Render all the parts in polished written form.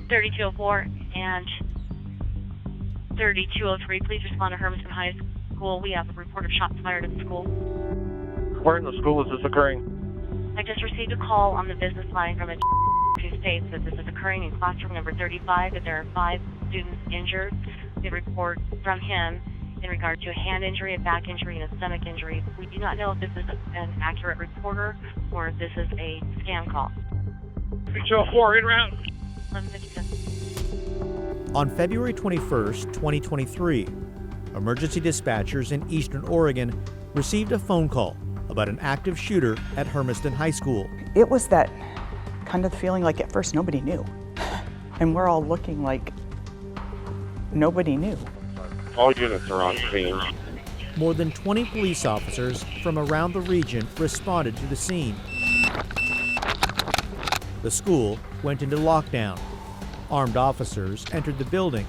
3204 and 3203, please respond to Hermiston High School. We have a report of shots fired at the school. Where in the school is this occurring? I just received a call on the business line from a who states that this is occurring in classroom number 35, that there are 5 students injured. The report from him in regard to a hand injury, a back injury, and a stomach injury. We do not know if this is an accurate reporter or if this is a scam call. 3204, in route. 1157. On February 21st, 2023, emergency dispatchers in Eastern Oregon received a phone call about an active shooter at Hermiston High School. It was that kind of feeling like at first nobody knew. And we're all looking like nobody knew. All units are on scene. More than 20 police officers from around the region responded to the scene. The school went into lockdown. Armed officers entered the building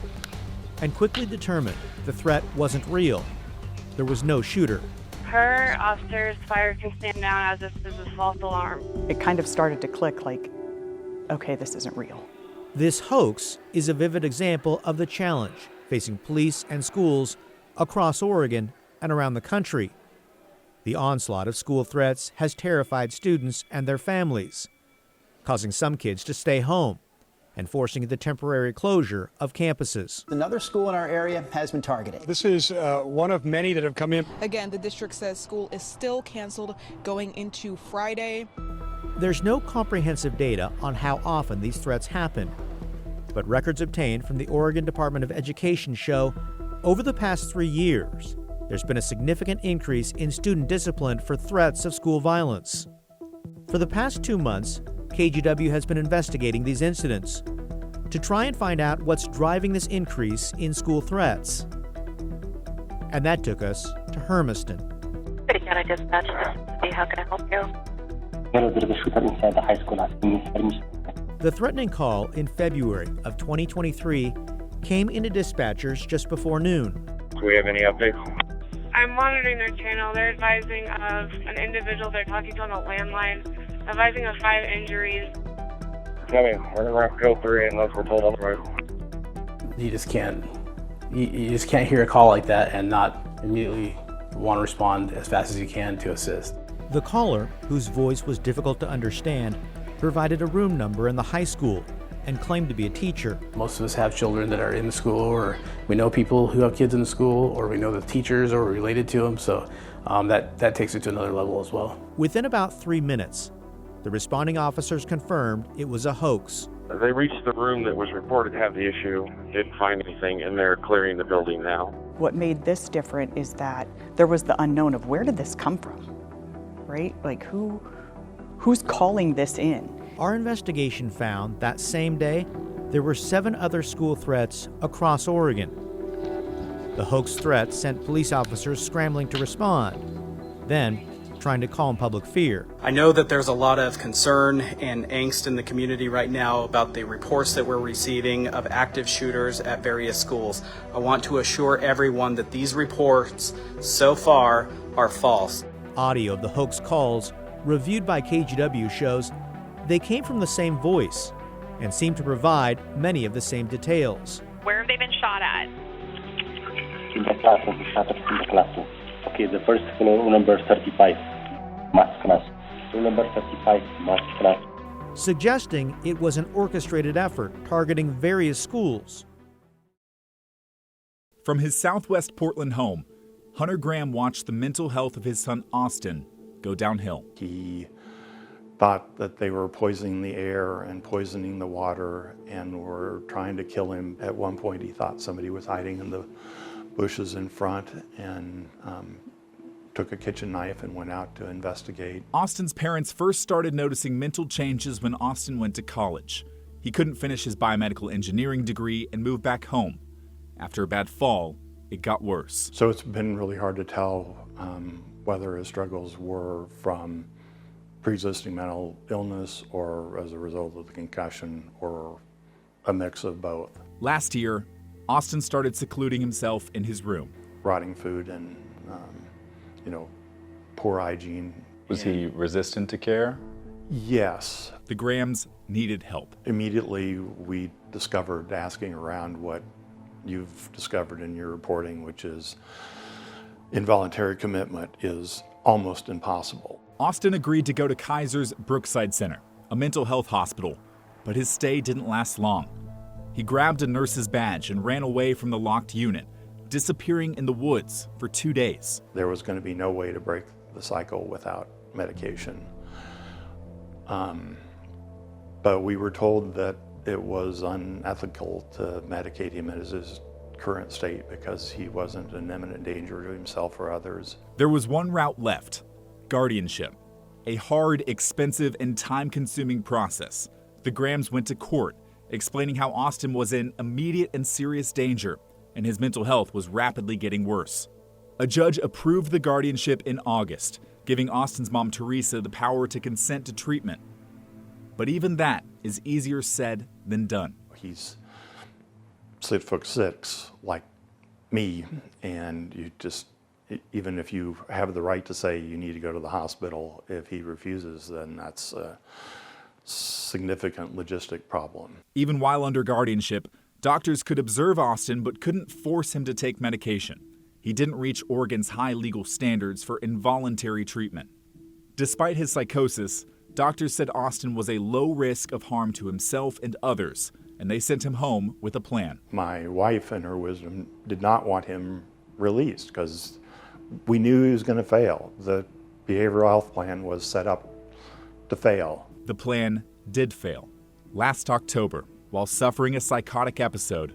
and quickly determined the threat wasn't real. There was no shooter. Per officers, fire can stand down as if this is a false alarm. It kind of started to click like, okay, this isn't real. This hoax is a vivid example of the challenge facing police and schools across Oregon and around the country. The onslaught of school threats has terrified students and their families, causing some kids to stay home and forcing the temporary closure of campuses. Another school in our area has been targeted. This is one of many that have come in. Again, the district says school is still canceled going into Friday. There's no comprehensive data on how often these threats happen, but records obtained from the Oregon Department of Education show over the past 3 years, there's been a significant increase in student discipline for threats of school violence. For the past 2 months, KGW has been investigating these incidents to try and find out what's driving this increase in school threats. And that took us to Hermiston. City County Dispatch, how can I help you? There's a shooter inside the high school asking me permission. The threatening call in February of 2023 came into dispatchers just before noon. Do we have any updates? I'm monitoring their channel. They're advising of an individual they're talking to on the landline, advising of 5 injuries. I mean, we're going to go through unless we're told otherwise. You just can't hear a call like that and not immediately want to respond as fast as you can to assist. The caller, whose voice was difficult to understand, provided a room number in the high school and claimed to be a teacher. Most of us have children that are in the school, or we know people who have kids in the school, or we know the teachers or related to them, so that takes it to another level as well. Within about 3 minutes, the responding officers confirmed it was a hoax. They reached the room that was reported to have the issue, didn't find anything, and they're clearing the building now. What made this different is that there was the unknown of where did this come from, right? Like who's calling this in? Our investigation found that same day, there were 7 other school threats across Oregon. The hoax threats sent police officers scrambling to respond, then trying to calm public fear. I know that there's a lot of concern and angst in the community right now about the reports that we're receiving of active shooters at various schools. I want to assure everyone that these reports so far are false. Audio of the hoax calls, reviewed by KGW, shows they came from the same voice and seem to provide many of the same details. Where have they been shot at? In the classroom, he shot up in the classroom. Okay, the first room number 35, math class. Room number 35, math class. Suggesting it was an orchestrated effort targeting various schools. From his southwest Portland home, Hunter Graham watched the mental health of his son Austin go downhill. He thought that they were poisoning the air and poisoning the water and were trying to kill him. At one point he thought somebody was hiding in the bushes in front and took a kitchen knife and went out to investigate. Austin's parents first started noticing mental changes when Austin went to college. He couldn't finish his biomedical engineering degree and moved back home. After a bad fall, it got worse. So it's been really hard to tell whether his struggles were from pre-existing mental illness or as a result of the concussion or a mix of both. Last year, Austin started secluding himself in his room. Rotting food and, poor hygiene. Was he resistant to care? Yes. The Grahams needed help. Immediately, we discovered, asking around, what you've discovered in your reporting, which is involuntary commitment is almost impossible. Austin agreed to go to Kaiser's Brookside Center, a mental health hospital, but his stay didn't last long. He grabbed a nurse's badge and ran away from the locked unit, disappearing in the woods for 2 days. There was going to be no way to break the cycle without medication. But we were told that it was unethical to medicate him in his current state because he wasn't in imminent danger to himself or others. There was one route left: guardianship. A hard, expensive, and time-consuming process. The Grahams went to court, explaining how Austin was in immediate and serious danger, and his mental health was rapidly getting worse. A judge approved the guardianship in August, giving Austin's mom, Teresa, the power to consent to treatment. But even that is easier said than done. He's 6'6", like me, and you just, even if you have the right to say you need to go to the hospital, if he refuses, then that's a significant logistic problem. Even while under guardianship, doctors could observe Austin but couldn't force him to take medication. He didn't reach Oregon's high legal standards for involuntary treatment. Despite his psychosis, doctors said Austin was a low risk of harm to himself and others, and they sent him home with a plan. My wife, in her wisdom, did not want him released because we knew he was going to fail. The behavioral health plan was set up to fail. The plan did fail. Last October, while suffering a psychotic episode,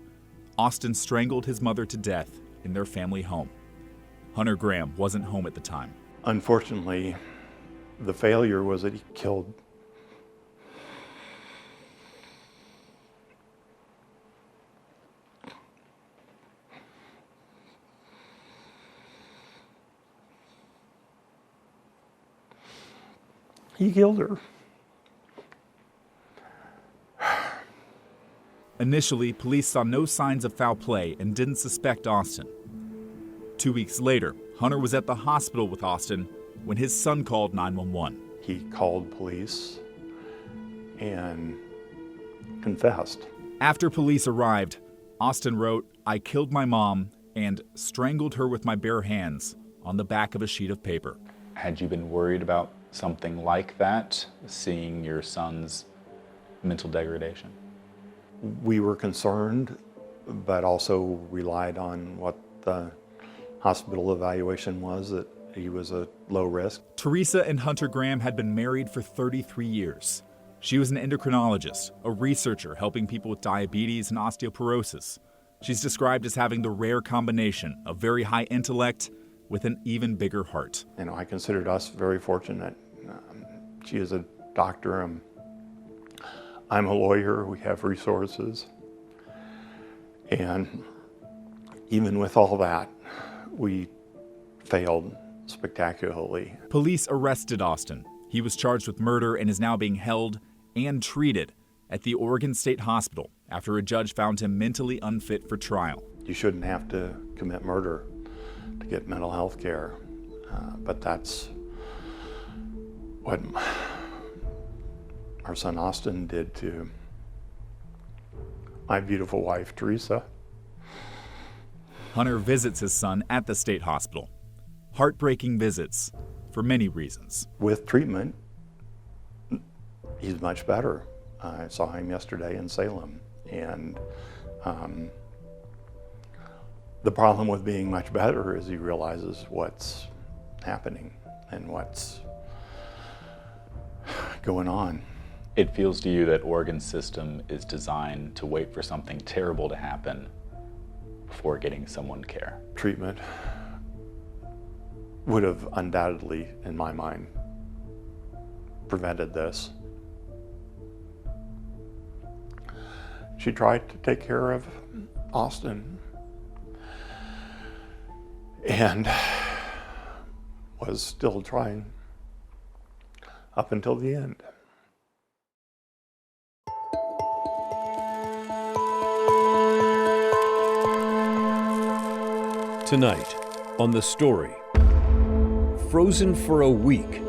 Austin strangled his mother to death in their family home. Hunter Graham wasn't home at the time. Unfortunately, the failure was that he killed her. Initially, police saw no signs of foul play and didn't suspect Austin. 2 weeks later, Hunter was at the hospital with Austin when his son called 911. He called police and confessed. After police arrived, Austin wrote, "I killed my mom and strangled her with my bare hands," on the back of a sheet of paper. Had you been worried about something like that, seeing your son's mental degradation? We were concerned, but also relied on what the hospital evaluation was, that he was a low risk. Teresa and Hunter Graham had been married for 33 years. She was an endocrinologist, a researcher helping people with diabetes and osteoporosis. She's described as having the rare combination of very high intellect with an even bigger heart. I considered us very fortunate. She is a doctor. I'm a lawyer. We have resources. And even with all that, we failed spectacularly. Police arrested Austin. He was charged with murder and is now being held and treated at the Oregon State Hospital after a judge found him mentally unfit for trial. You shouldn't have to commit murder to get mental health care, but that's what our son Austin did to my beautiful wife, Teresa. Hunter visits his son at the state hospital. Heartbreaking visits for many reasons. With treatment, he's much better. I saw him yesterday in Salem, and the problem with being much better is he realizes what's happening and what's going on. It feels to you that Oregon's system is designed to wait for something terrible to happen before getting someone care. Treatment would have undoubtedly, in my mind, prevented this. She tried to take care of Austin and was still trying up until the end. Tonight on The Story, frozen for a week,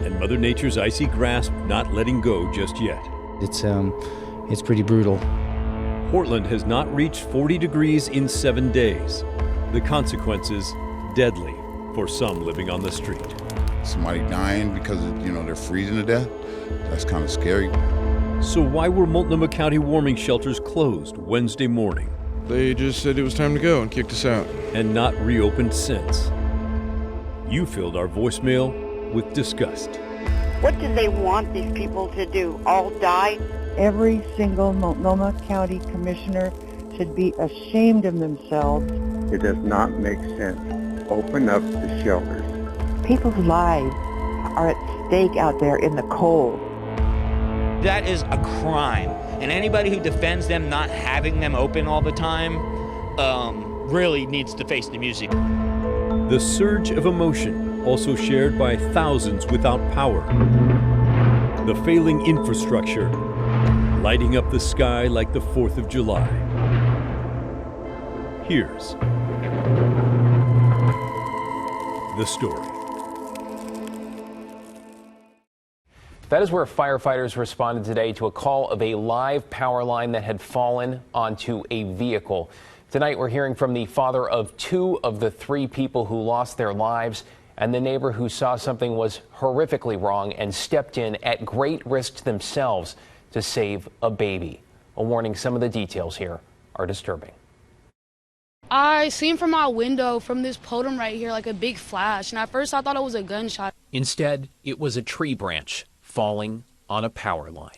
and Mother Nature's icy grasp not letting go just yet. It's pretty brutal. Portland has not reached 40 degrees in 7 days. The consequences deadly for some living on the street. Somebody dying because they're freezing to death. That's kind of scary. So why were Multnomah County warming shelters closed Wednesday morning? They just said it was time to go and kicked us out. And not reopened since. You filled our voicemail with disgust. What do they want these people to do? All die? Every single Multnomah County commissioner should be ashamed of themselves. It does not make sense. Open up the shelters. People's lives are at stake out there in the cold. That is a crime. And anybody who defends them not having them open all the time really needs to face the music. The surge of emotion also shared by thousands without power. The failing infrastructure lighting up the sky like the 4th of July. Here's the story. That is where firefighters responded today to a call of a live power line that had fallen onto a vehicle. Tonight, we're hearing from the father of 2 of the 3 people who lost their lives and the neighbor who saw something was horrifically wrong and stepped in at great risk to themselves to save a baby. A warning, some of the details here are disturbing. I seen from my window from this podium right here like a big flash, and at first I thought it was a gunshot. Instead, it was a tree branch falling on a power line.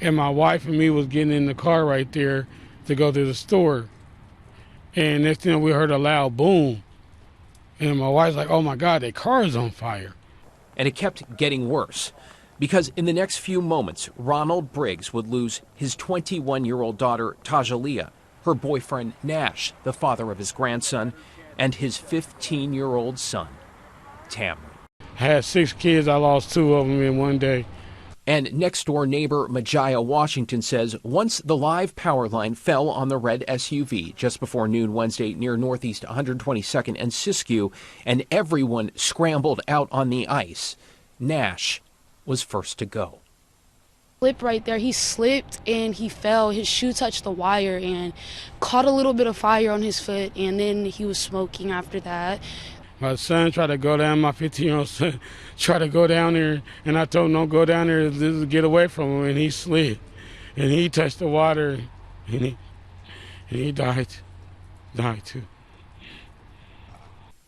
And my wife and me was getting in the car right there to go to the store. And next thing we heard a loud boom. And my wife's like, oh my God, that car is on fire. And it kept getting worse because in the next few moments, Ronald Briggs would lose his 21-year-old daughter, Tajalia, her boyfriend, Nash, the father of his grandson, and his 15-year-old son, Tamron. I had 6 kids. I lost 2 of them in one day. And next-door neighbor Majaya Washington says once the live power line fell on the red SUV just before noon Wednesday near Northeast 122nd and Siskiyou, and everyone scrambled out on the ice, Nash was first to go. Slip right there. He slipped and he fell. His shoe touched the wire and caught a little bit of fire on his foot, and then he was smoking after that. My son tried to go down, my 15-year-old son tried to go down there, and I told him, don't go down there, just get away from him, and he slid. And he touched the water, and he died too.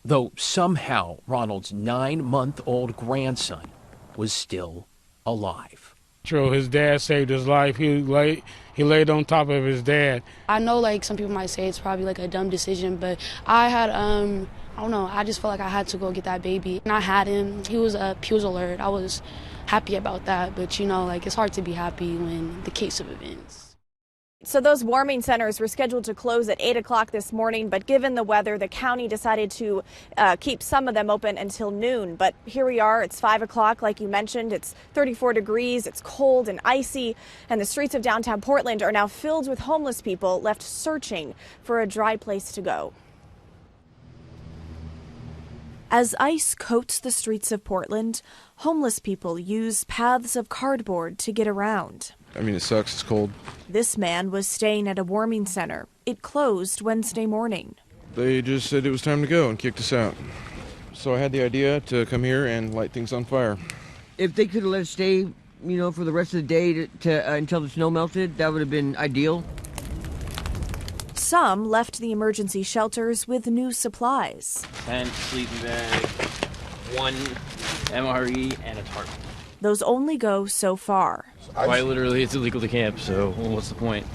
Though somehow Ronald's 9-month-old grandson was still alive. True, his dad saved his life. He laid on top of his dad. I know like some people might say it's probably like a dumb decision, but I had I don't know, I just felt like I had to go get that baby. And I had him. He was alert. I was happy about that, but like it's hard to be happy when the case of events. So those warming centers were scheduled to close at 8 o'clock this morning, but given the weather, the county decided to keep some of them open until noon. But here we are, it's 5 o'clock, like you mentioned. It's 34 degrees, it's cold and icy, and the streets of downtown Portland are now filled with homeless people left searching for a dry place to go. As ice coats the streets of Portland, homeless people use paths of cardboard to get around. I mean, it sucks. It's cold. This man was staying at a warming center. It closed Wednesday morning. They just said it was time to go and kicked us out. So I had the idea to come here and light things on fire. If they could have let us stay, for the rest of the day until the snow melted, that would have been ideal. Some left the emergency shelters with new supplies. Tent, sleeping bag, 1 MRE, and a tarp. Those only go so far. Quite literally, it's illegal to camp, so what's the point?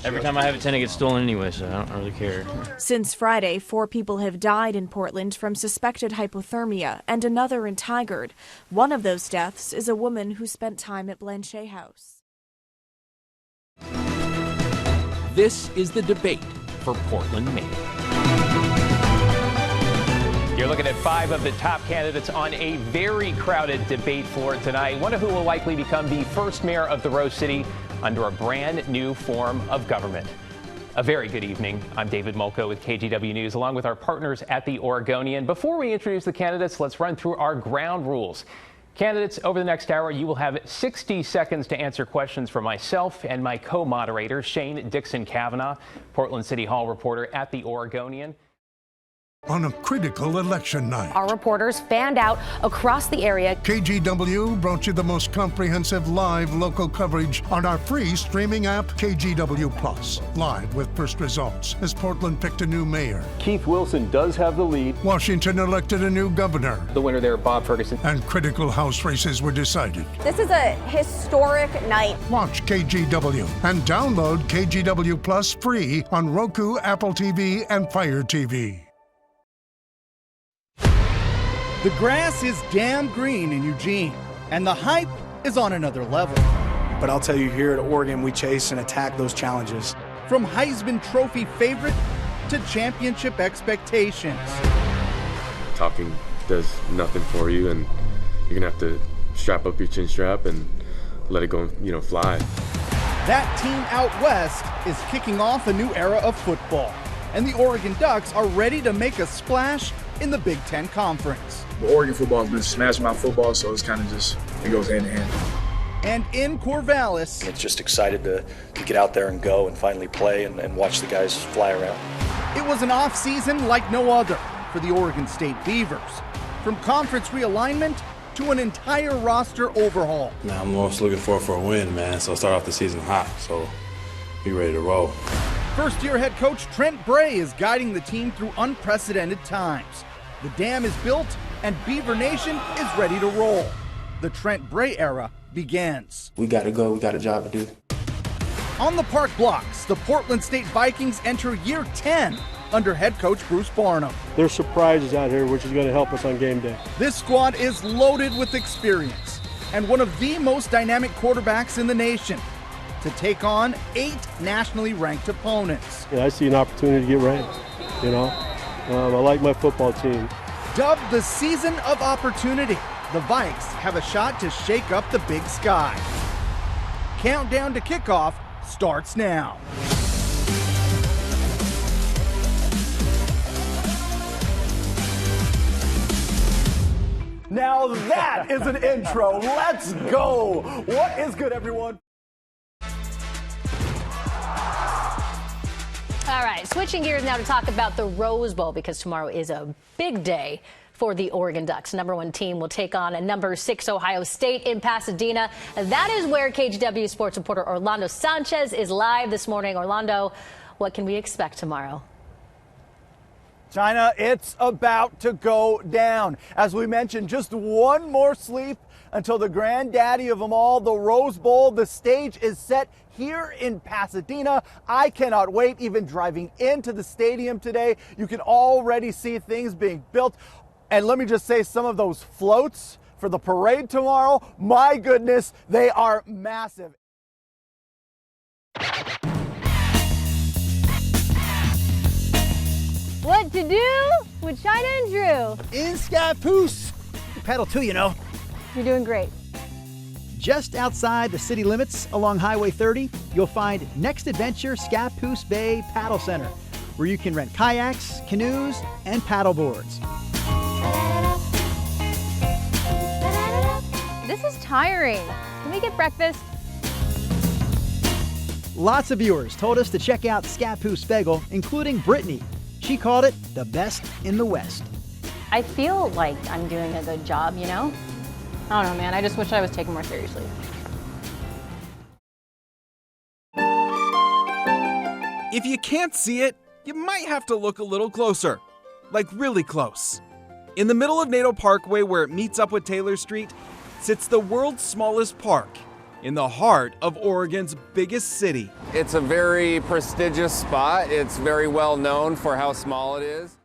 Every time I have a tent, it gets stolen anyway, so I don't really care. Since Friday, 4 people have died in Portland from suspected hypothermia and another in Tigard. One of those deaths is a woman who spent time at Blanchet House. This is the debate for Portland, Maine. You're looking at 5 of the top candidates on a very crowded debate floor tonight, one of who will likely become the first mayor of the Rose City under a brand new form of government. A very good evening. I'm David Mulco with KGW News, along with our partners at the Oregonian. Before we introduce the candidates, let's run through our ground rules. Candidates, over the next hour, you will have 60 seconds to answer questions from myself and my co-moderator, Shane Dixon Kavanaugh, Portland City Hall reporter at the Oregonian. On a critical election night, our reporters fanned out across the area. KGW brought you the most comprehensive live local coverage on our free streaming app, KGW Plus. Live with first results as Portland picked a new mayor. Keith Wilson does have the lead. Washington elected a new governor. The winner there, Bob Ferguson. And critical House races were decided. This is a historic night. Watch KGW and download KGW Plus free on Roku, Apple TV, and Fire TV. The grass is damn green in Eugene, and the hype is on another level. But I'll tell you, here at Oregon, we chase and attack those challenges. From Heisman Trophy favorite to championship expectations. Talking does nothing for you, and you're gonna have to strap up your chin strap and let it go, fly. That team out west is kicking off a new era of football, and the Oregon Ducks are ready to make a splash in the Big Ten Conference. The Oregon football has been smashing my football, so it's kind of it goes hand in hand. And in Corvallis, it's just excited to get out there and go and finally play and watch the guys fly around. It was an off season like no other for the Oregon State Beavers. From conference realignment to an entire roster overhaul. Man, I'm most looking forward for a win, man. So start off the season hot, so be ready to roll. First-year head coach Trent Bray is guiding the team through unprecedented times. The dam is built, and Beaver Nation is ready to roll. The Trent Bray era begins. We got to go. We got a job to do. On the park blocks, the Portland State Vikings enter year 10 under head coach Bruce Barnum. There's surprises out here, which is going to help us on game day. This squad is loaded with experience and one of the most dynamic quarterbacks in the nation to take on 8 nationally ranked opponents. Yeah, I see an opportunity to get ranked, I like my football team. Dubbed the Season of Opportunity, the Vikes have a shot to shake up the Big Sky. Countdown to kickoff starts now. Now that is an intro. Let's go. What is good, everyone? All right, switching gears now to talk about the Rose Bowl, because tomorrow is a big day for the Oregon Ducks. Number 1 team will take on number 6 Ohio State in Pasadena. That is where KGW sports reporter Orlando Sanchez is live this morning. Orlando, what can we expect tomorrow? China, it's about to go down. As we mentioned, just one more sleep until the granddaddy of them all, the Rose Bowl. The stage is set here in Pasadena. I cannot wait. Even driving into the stadium today, you can already see things being built. And let me just say, some of those floats for the parade tomorrow, my goodness, they are massive. What to do with China and Drew? In Scappoose. Paddle too, You're doing great. Just outside the city limits along Highway 30, you'll find Next Adventure Scappoose Bay Paddle Center, where you can rent kayaks, canoes, and paddle boards. This is tiring. Can we get breakfast? Lots of viewers told us to check out Scappoose Bagel, including Brittany. She called it the best in the West. I feel like I'm doing a good job, I don't know, man. I just wish I was taken more seriously. If you can't see it, you might have to look a little closer. Like really close. In the middle of Nato Parkway, where it meets up with Taylor Street, sits the world's smallest park, in the heart of Oregon's biggest city. It's a very prestigious spot. It's very well known for how small it is.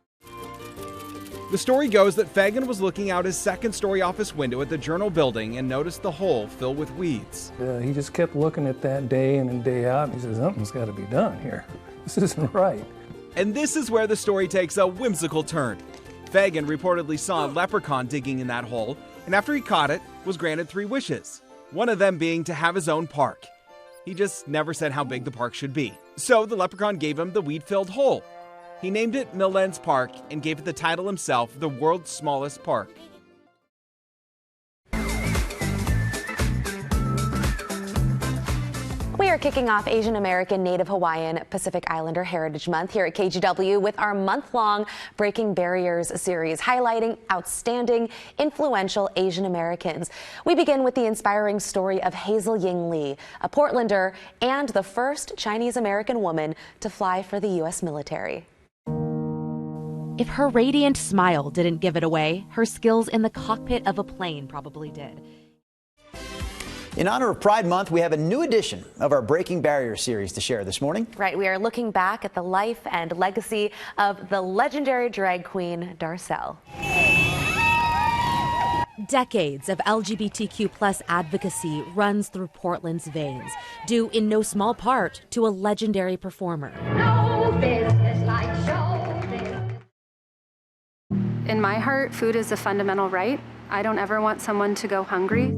The story goes that Fagan was looking out his second-story office window at the Journal building and noticed the hole filled with weeds. He just kept looking at that day in and day out, and he says, something's got to be done here. This isn't right. And this is where the story takes a whimsical turn. Fagan reportedly saw a leprechaun digging in that hole, and after he caught it, was granted 3 wishes. One of them being to have his own park. He just never said how big the park should be. So the leprechaun gave him the weed-filled hole. He named it Millends Park and gave it the title himself, the world's smallest park. We are kicking off Asian American, Native Hawaiian, Pacific Islander Heritage Month here at KGW with our month-long Breaking Barriers series, highlighting outstanding, influential Asian Americans. We begin with the inspiring story of Hazel Ying Lee, a Portlander and the first Chinese American woman to fly for the U.S. military. If her radiant smile didn't give it away, her skills in the cockpit of a plane probably did. In honor of Pride Month, we have a new edition of our Breaking Barriers series to share this morning. Right, we are looking back at the life and legacy of the legendary drag queen Darcel. Decades of LGBTQ+ advocacy runs through Portland's veins, due in no small part to a legendary performer. No business like show business. In my heart, food is a fundamental right. I don't ever want someone to go hungry.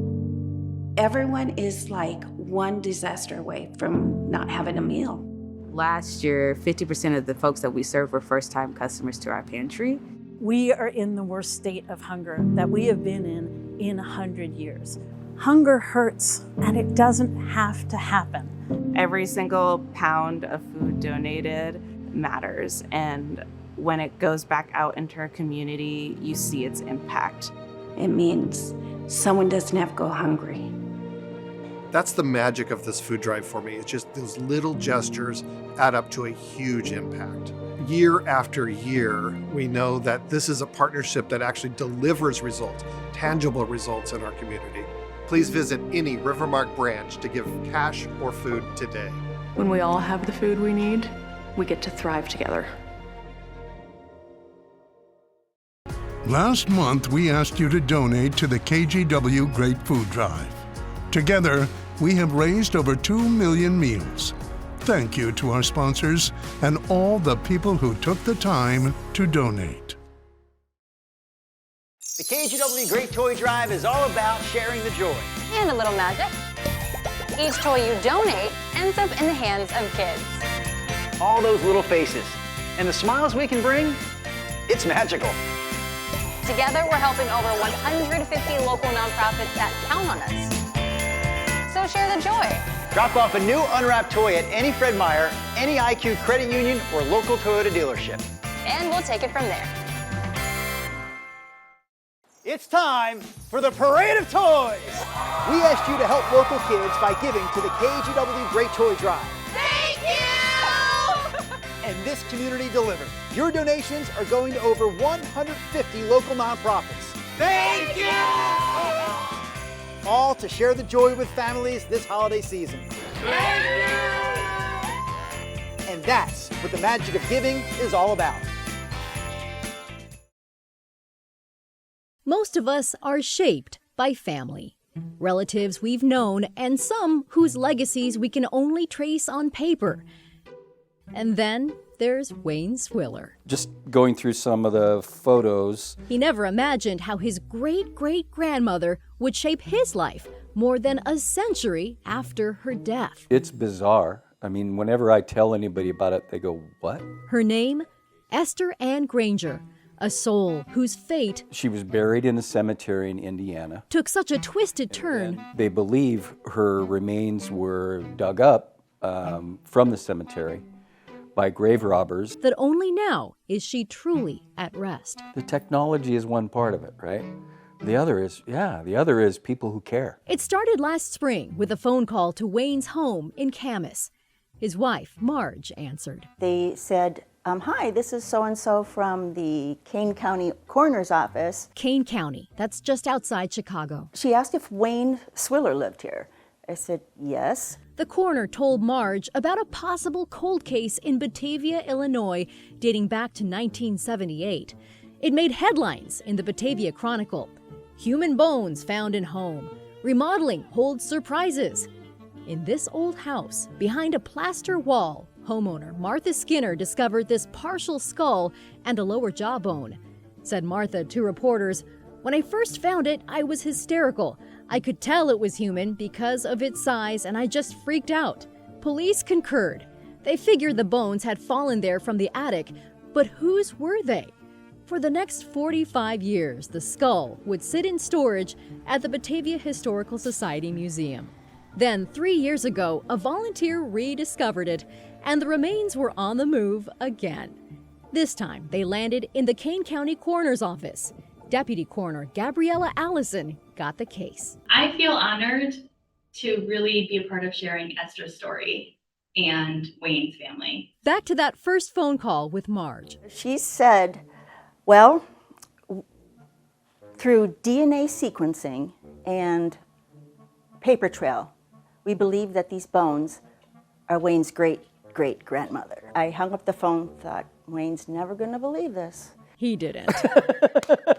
Everyone is like one disaster away from not having a meal. Last year, 50% of the folks that we served were first-time customers to our pantry. We are in the worst state of hunger that we have been in 100 years. Hunger hurts, and it doesn't have to happen. Every single pound of food donated matters, and when it goes back out into our community, you see its impact. It means someone doesn't have to go hungry. That's the magic of this food drive for me. It's just those little gestures add up to a huge impact. Year after year, we know that this is a partnership that actually delivers results, tangible results in our community. Please visit any Rivermark branch to give cash or food today. When we all have the food we need, we get to thrive together. Last month, we asked you to donate to the KGW Great Food Drive. Together, we have raised over 2 million meals. Thank you to our sponsors and all the people who took the time to donate. The KGW Great Toy Drive is all about sharing the joy. And a little magic. Each toy you donate ends up in the hands of kids. All those little faces and the smiles we can bring, it's magical. Together, we're helping over 150 local nonprofits that count on us. So share the joy. Drop off a new unwrapped toy at any Fred Meyer, any IQ credit union, or local Toyota dealership. And we'll take it from there. It's time for the Parade of Toys. We asked you to help local kids by giving to the KGW Great Toy Drive. Thank you! And this community delivered. Your donations are going to over 150 local nonprofits. Thank you! All to share the joy with families this holiday season. Thank you! And that's what the magic of giving is all about. Most of us are shaped by family. Relatives we've known and some whose legacies we can only trace on paper. And then there's Wayne Swiller. Just going through some of the photos. He never imagined how his great-great-grandmother would shape his life more than a century after her death. It's bizarre. I mean, whenever I tell anybody about it, they go, what? Her name, Esther Ann Granger, a soul whose fate... She was buried in a cemetery in Indiana. ...took such a twisted turn. They believe her remains were dug up from the cemetery by grave robbers. That only now is she truly at rest. The technology is one part of it, right? The other is people who care. It started last spring with a phone call to Wayne's home in Camas. His wife, Marge, answered. They said, hi, this is so-and-so from the Kane County Coroner's Office. Kane County, that's just outside Chicago. She asked if Wayne Swiller lived here. I said, yes. The coroner told Marge about a possible cold case in Batavia, Illinois, dating back to 1978. It made headlines in the Batavia Chronicle. Human bones found in home. Remodeling holds surprises. In this old house, behind a plaster wall, homeowner Martha Skinner discovered this partial skull and a lower jawbone. Said Martha to reporters, "When I first found it, I was hysterical. I could tell it was human because of its size, and I just freaked out. Police concurred. They figured the bones had fallen there from the attic, but whose were they? For the next 45 years, the skull would sit in storage at the Batavia Historical Society Museum. Then, 3 years ago, a volunteer rediscovered it, and the remains were on the move again. This time, they landed in the Kane County Coroner's Office. Deputy Coroner Gabriella Allison got the case. I feel honored to really be a part of sharing Esther's story and Wayne's family. Back to that first phone call with Marge. She said, well, through DNA sequencing and paper trail, we believe that these bones are Wayne's great-great-grandmother. I hung up the phone, thought, Wayne's never going to believe this. He didn't.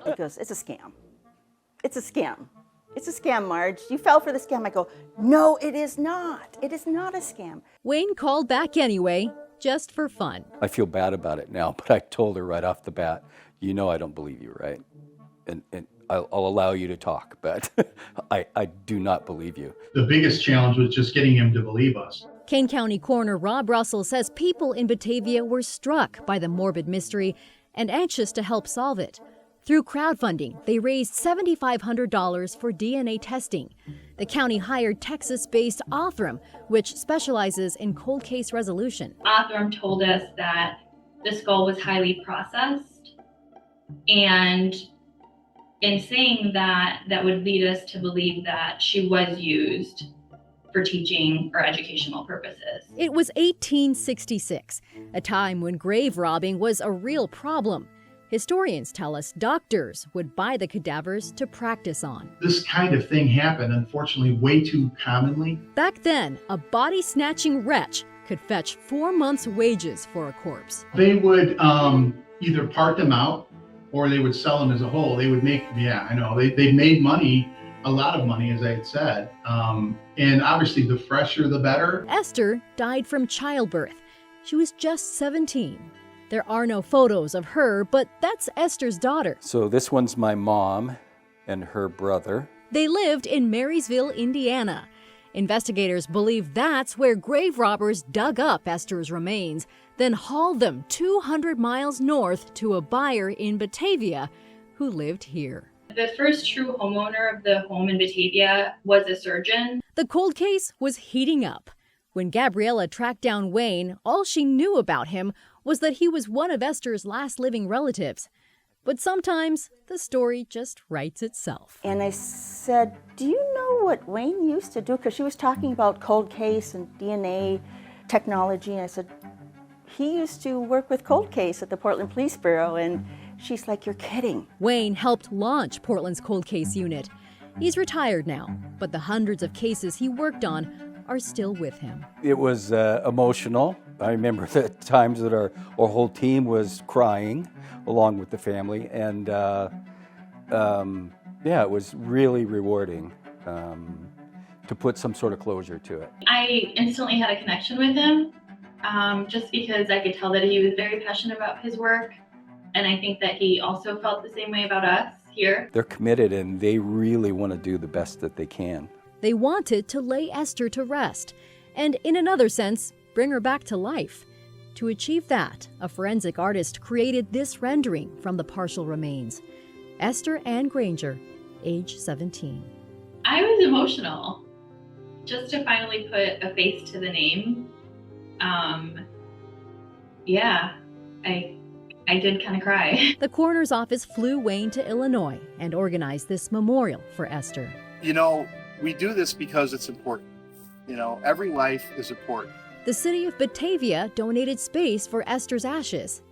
He goes, it's a scam. It's a scam. It's a scam, Marge. You fell for the scam. I go, no, it is not. It is not a scam. Wayne called back anyway, just for fun. I feel bad about it now, but I told her right off the bat, you know I don't believe you, right? And I'll allow you to talk, but I do not believe you. The biggest challenge was just getting him to believe us. Kane County Coroner Rob Russell says people in Batavia were struck by the morbid mystery and anxious to help solve it. Through crowdfunding, they raised $7,500 for DNA testing. The county hired Texas-based Othram, which specializes in cold case resolution. Othram told us that the skull was highly processed, and in saying that, that would lead us to believe that she was used for teaching or educational purposes. It was 1866, a time when grave robbing was a real problem. Historians tell us doctors would buy the cadavers to practice on. This kind of thing happened, unfortunately, way too commonly. Back then, a body-snatching wretch could fetch 4 months' wages for a corpse. They would either part them out or they would sell them as a whole. They would make, they made money, a lot of money, as I had said. And obviously, the fresher, the better. Esther died from childbirth. She was just 17. There are no photos of her, but that's Esther's daughter. So this one's my mom and her brother. They lived in Marysville, Indiana. Investigators believe that's where grave robbers dug up Esther's remains, then hauled them 200 miles north to a buyer in Batavia who lived here. The first true homeowner of the home in Batavia was a surgeon. The cold case was heating up. When Gabriella tracked down Wayne, all she knew about him was that he was one of Esther's last living relatives. But sometimes the story just writes itself. And I said, do you know what Wayne used to do? Because she was talking about cold case and DNA technology. And I said, he used to work with cold case at the Portland Police Bureau. And she's like, you're kidding. Wayne helped launch Portland's cold case unit. He's retired now, but the hundreds of cases he worked on are still with him. It was emotional. I remember the times that our whole team was crying along with the family. And it was really rewarding to put some sort of closure to it. I instantly had a connection with him just because I could tell that he was very passionate about his work. And I think that he also felt the same way about us here. They're committed and they really want to do the best that they can. They wanted to lay Esther to rest, and in another sense, bring her back to life. To achieve that, a forensic artist created this rendering from the partial remains. Esther Ann Granger, age 17. I was emotional, just to finally put a face to the name. I did kind of cry. The coroner's office flew Wayne to Illinois and organized this memorial for Esther. We do this because it's important. Every life is important. The city of Batavia donated space for Esther's ashes.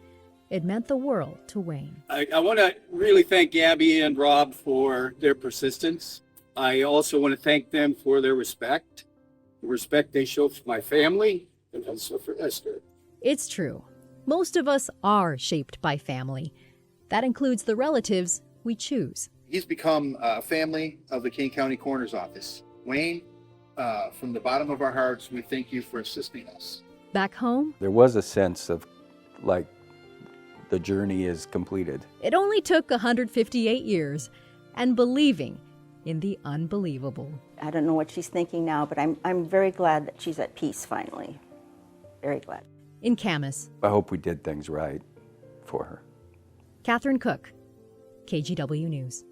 It meant the world to Wayne. I want to really thank Gabby and Rob for their persistence. I also want to thank them for their respect, the respect they show for my family and also for Esther. It's true. Most of us are shaped by family. That includes the relatives we choose. He's become a family of the Kane County Coroner's Office. Wayne, from the bottom of our hearts, we thank you for assisting us. Back home, there was a sense of like the journey is completed. It only took 158 years, and believing in the unbelievable. I don't know what she's thinking now, but I'm very glad that she's at peace finally. Very glad. In Camas, I hope we did things right for her. Catherine Cook, KGW News.